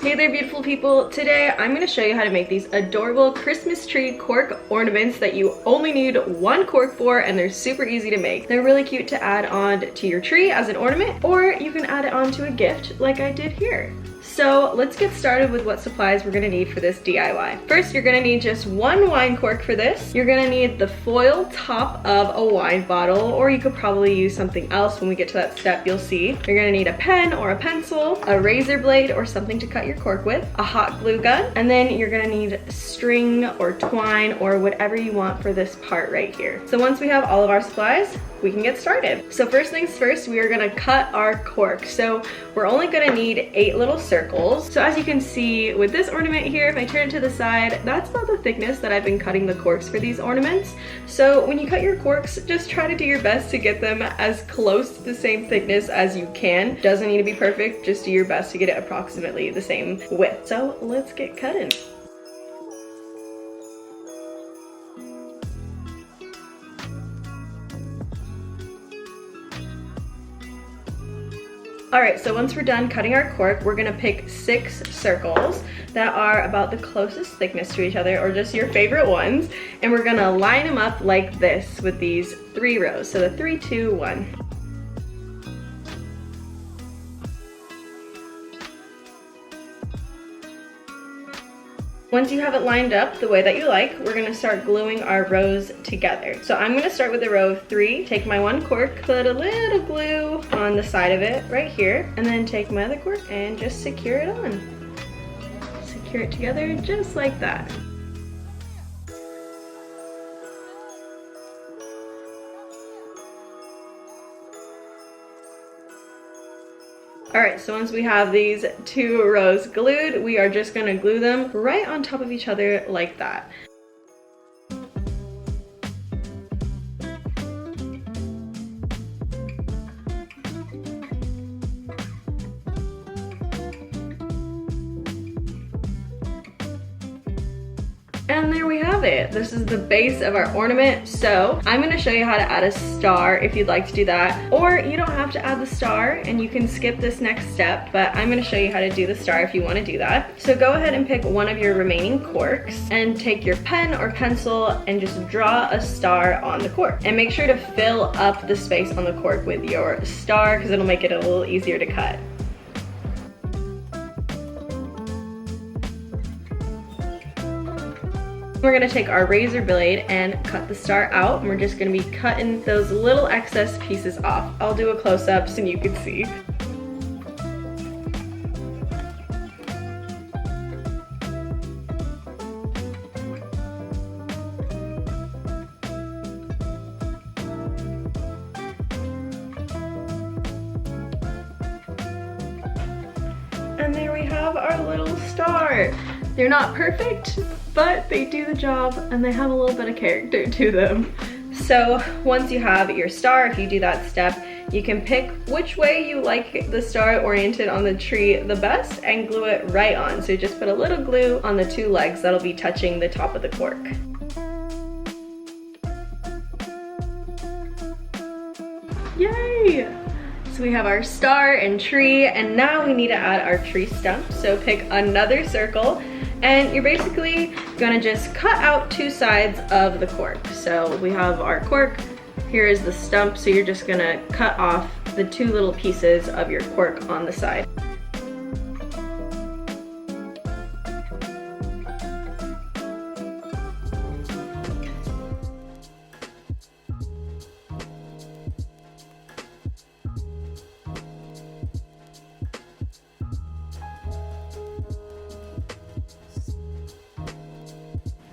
Hey there, beautiful people. Today I'm going to show you how to make these adorable Christmas tree cork ornaments that you only need one cork for, and they're super easy to make. They're really cute to add on to your tree as an ornament, or you can add it on to a gift like I did here. So let's get started with what supplies we're gonna need for this DIY. First, you're gonna need just one wine cork for this. You're gonna need the foil top of a wine bottle, or you could probably use something else. When we get to that step, you'll see. You're gonna need a pen or a pencil, a razor blade or something to cut your cork with, a hot glue gun, and then you're gonna need string or twine or whatever you want for this part right here. So once we have all of our supplies, we can get started. So first things first, we are gonna cut our cork. So we're only gonna need 8 little circles. So as you can see with this ornament here, if I turn it to the side, that's about the thickness that I've been cutting the corks for these ornaments. So when you cut your corks, just try to do your best to get them as close to the same thickness as you can. Doesn't need to be perfect, just do your best to get it approximately the same width. So let's get cutting. Alright, so once we're done cutting our cork, we're gonna pick 6 circles that are about the closest thickness to each other, or just your favorite ones, and we're gonna line them up like this with these 3 rows. So the 3, 2, 1. Once you have it lined up the way that you like, we're gonna start gluing our rows together. So I'm gonna start with a row of 3, take my one cork, put a little glue on the side of it right here, and then take my other cork and just secure it on. Secure it together just like that. Alright, so once we have these 2 rows glued, we are just gonna glue them right on top of each other like that. And there we have it. This is the base of our ornament. So I'm gonna show you how to add a star if you'd like to do that. Or you don't have to add the star and you can skip this next step, but I'm gonna show you how to do the star if you wanna do that. So go ahead and pick one of your remaining corks and take your pen or pencil and just draw a star on the cork. And make sure to fill up the space on the cork with your star because it'll make it a little easier to cut. We're gonna take our razor blade and cut the star out, and we're just gonna be cutting those little excess pieces off. I'll do a close-up so you can see. And there we have our little star. They're not perfect, but they do the job and they have a little bit of character to them. So once you have your star, if you do that step, you can pick which way you like the star oriented on the tree the best and glue it right on. So just put a little glue on the 2 legs that'll be touching the top of the cork. Yay! So we have our star and tree, and now we need to add our tree stump. So pick another circle, and you're basically gonna just cut out 2 sides of the cork. So we have our cork, here is the stump, so you're just gonna cut off the 2 little pieces of your cork on the side.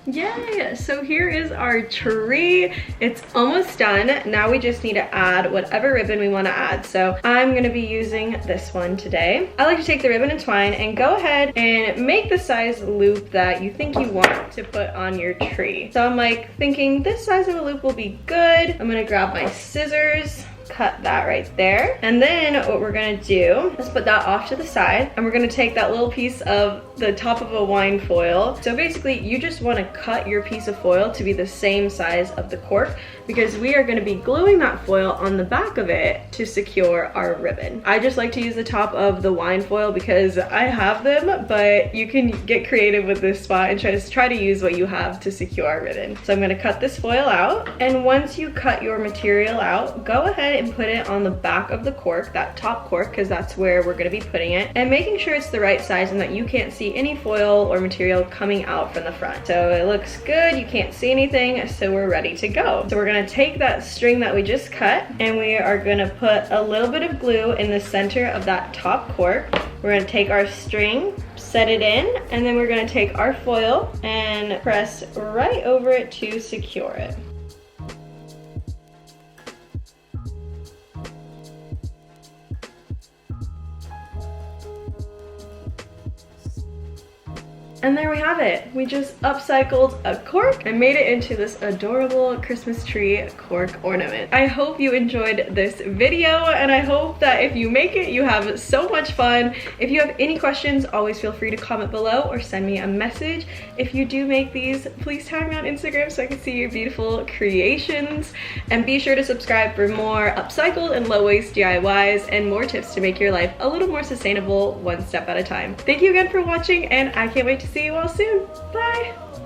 Yay! So here is our tree. It's almost done. Now we just need to add whatever ribbon we want to add. So I'm going to be using this one today. I like to take the ribbon and twine and go ahead and make the size loop that you think you want to put on your tree. So I'm like thinking this size of a loop will be good. I'm going to grab my scissors, cut that right there. And then what we're gonna do is put that off to the side, and we're gonna take that little piece of the top of a wine foil. So basically you just wanna cut your piece of foil to be the same size of the cork. because we are going to be gluing that foil on the back of it to secure our ribbon. I just like to use the top of the wine foil because I have them, but you can get creative with this spot and try to use what you have to secure our ribbon. So I'm going to cut this foil out, and once you cut your material out, go ahead and put it on the back of the cork, that top cork, because that's where we're going to be putting it, and making sure it's the right size and that you can't see any foil or material coming out from the front. So it looks good, you can't see anything, so we're ready to go. So we're going to take that string that we just cut, and we are going to put a little bit of glue in the center of that top cork. We're going to take our string, set it in, and then we're going to take our foil and press right over it to secure it. And there we have it. We just upcycled a cork and made it into this adorable Christmas tree cork ornament. I hope you enjoyed this video, and I hope that if you make it, you have so much fun. If you have any questions, always feel free to comment below or send me a message. If you do make these, please tag me on Instagram so I can see your beautiful creations. And be sure to subscribe for more upcycled and low-waste DIYs and more tips to make your life a little more sustainable, one step at a time. Thank you again for watching, and I can't wait to see you all soon. Bye!